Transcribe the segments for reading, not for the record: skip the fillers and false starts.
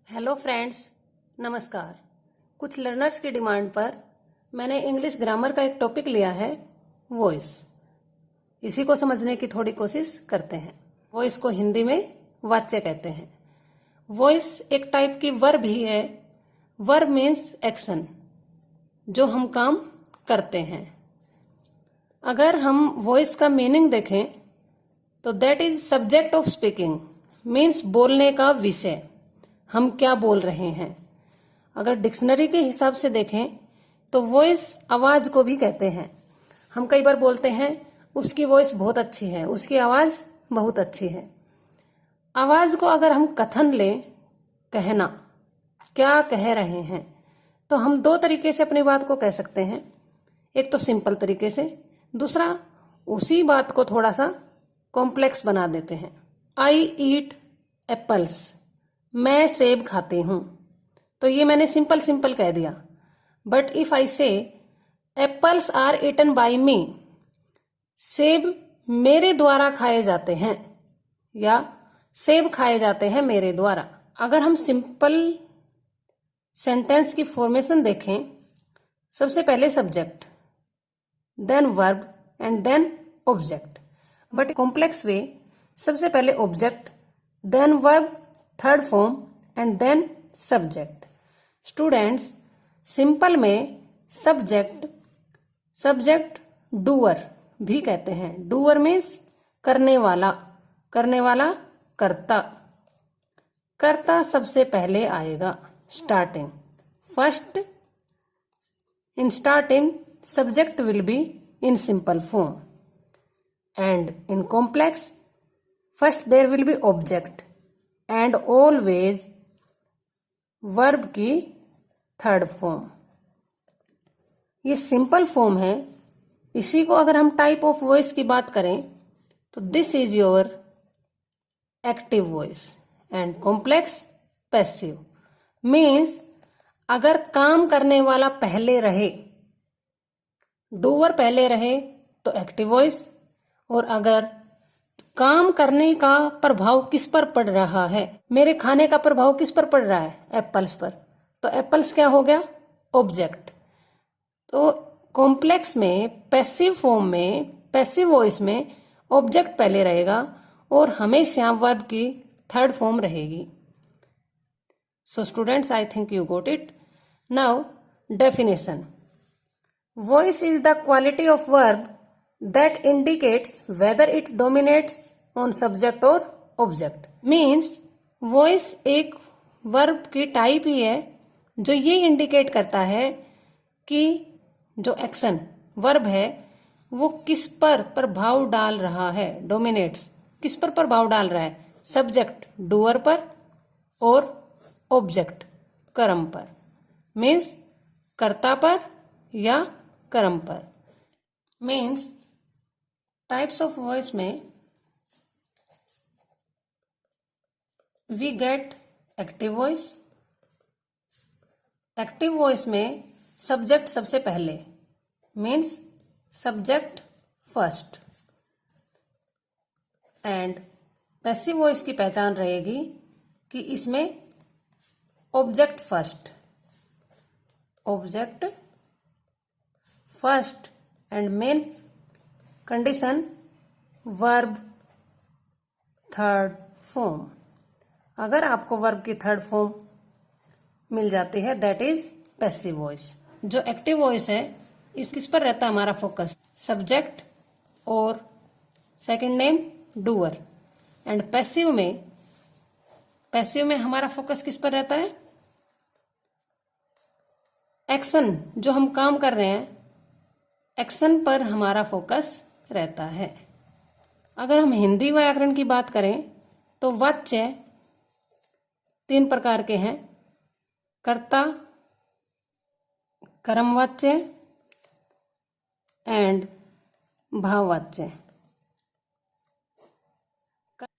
Hello friends, नमस्कार। कुछ learners की डिमांड पर मैंने इंग्लिश ग्रामर का एक टॉपिक लिया है, वॉइस। इसी को समझने की थोड़ी कोशिश करते हैं। वॉइस को हिंदी में वाच्य कहते हैं। वॉइस एक टाइप की वर्ब ही है। वर्ब मीन्स एक्शन, जो हम काम करते हैं। अगर हम वॉइस का मीनिंग देखें तो that is subject of speaking, means बोलने का विषय, हम क्या बोल रहे हैं। अगर डिक्शनरी के हिसाब से देखें तो वॉइस आवाज को भी कहते हैं। हम कई बार बोलते हैं उसकी वॉइस बहुत अच्छी है, उसकी आवाज बहुत अच्छी है। आवाज को अगर हम कथन लें, कहना, क्या कह रहे हैं, तो हम दो तरीके से अपनी बात को कह सकते हैं। एक तो सिंपल तरीके से, दूसरा उसी बात को थोड़ा सा कॉम्प्लेक्स बना देते हैं। आई ईट एप्पल्स, मैं सेब खाती हूं, तो ये मैंने सिंपल सिंपल कह दिया। बट इफ आई से एप्पल्स आर ईटन बाय मी, सेब मेरे द्वारा खाए जाते हैं, या सेब खाए जाते हैं मेरे द्वारा। अगर हम सिंपल सेंटेंस की फॉर्मेशन देखें, सबसे पहले subject, then verb and then object. But complex way, सबसे पहले object, then verb, third form and then subject. Students, simple में सब्जेक्ट डूअर भी कहते हैं। डूअर मीन्स करने वाला, कर्ता सबसे पहले आएगा, starting. First in starting subject will be in simple form, and in complex first there will be object and always verb की थर्ड फॉर्म। ये सिंपल फॉर्म है। इसी को अगर हम टाइप ऑफ वॉइस की बात करें तो this is your active voice and complex passive. Means अगर काम करने वाला पहले रहे, डूअर पहले रहे, तो एक्टिव वॉइस। और अगर काम करने का प्रभाव किस पर पड़ रहा है, मेरे खाने का प्रभाव किस पर पड़ रहा है, एप्पल्स पर, तो एप्पल्स क्या हो गया, ऑब्जेक्ट। तो कॉम्प्लेक्स में, पैसिव फॉर्म में, पैसिव वॉइस में ऑब्जेक्ट पहले रहेगा और हमेशा वर्ब की थर्ड फॉर्म रहेगी। So students, I think you got it. Now definition. Voice is the quality of verb that indicates whether it dominates on subject or object. Means voice एक verb की type ही है जो ये indicate करता है कि जो एक्शन वर्ब है वो किस पर प्रभाव डाल रहा है, डोमिनेट्स, किस पर प्रभाव डाल रहा है, सब्जेक्ट डूअर पर और ऑब्जेक्ट कर्म पर। मीन्स कर्ता पर या कर्म पर। मीन्स टाइप्स ऑफ वॉइस में we get active voice. Active voice में सब्जेक्ट सबसे पहले, means subject first. And passive voice की पहचान रहेगी कि इसमें object first and main condition verb third form. अगर आपको वर्ब की थर्ड फॉर्म मिल जाती है, दैट इज पैसिव वॉइस। जो एक्टिव वॉइस है, इस किस पर रहता है हमारा फोकस, सब्जेक्ट और second name doer. And passive में हमारा फोकस किस पर रहता है, एक्शन, जो हम काम कर रहे हैं, एक्शन पर हमारा फोकस रहता है। अगर हम हिंदी व्याकरण की बात करें तो वाच्य 3 प्रकार के हैं, कर्ता, कर्मवाच्य एंड भाववाच्य।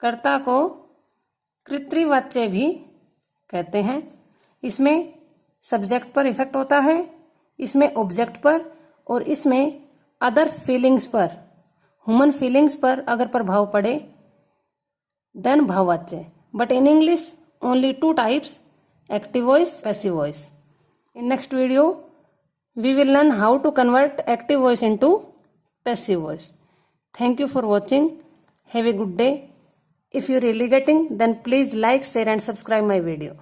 कर्ता को कृतवाच्य भी कहते हैं। इसमें सब्जेक्ट पर इफेक्ट होता है, इसमें ऑब्जेक्ट पर, और इसमें अदर फीलिंग्स पर, ह्यूमन फीलिंग्स पर अगर प्रभाव पड़े, देन भाववाच्य। But in English only 2 types, active voice, passive voice. In next video, we will learn how to convert active voice into passive voice. Thank you for watching. Have a good day. If you really getting, then please like, share and subscribe my video.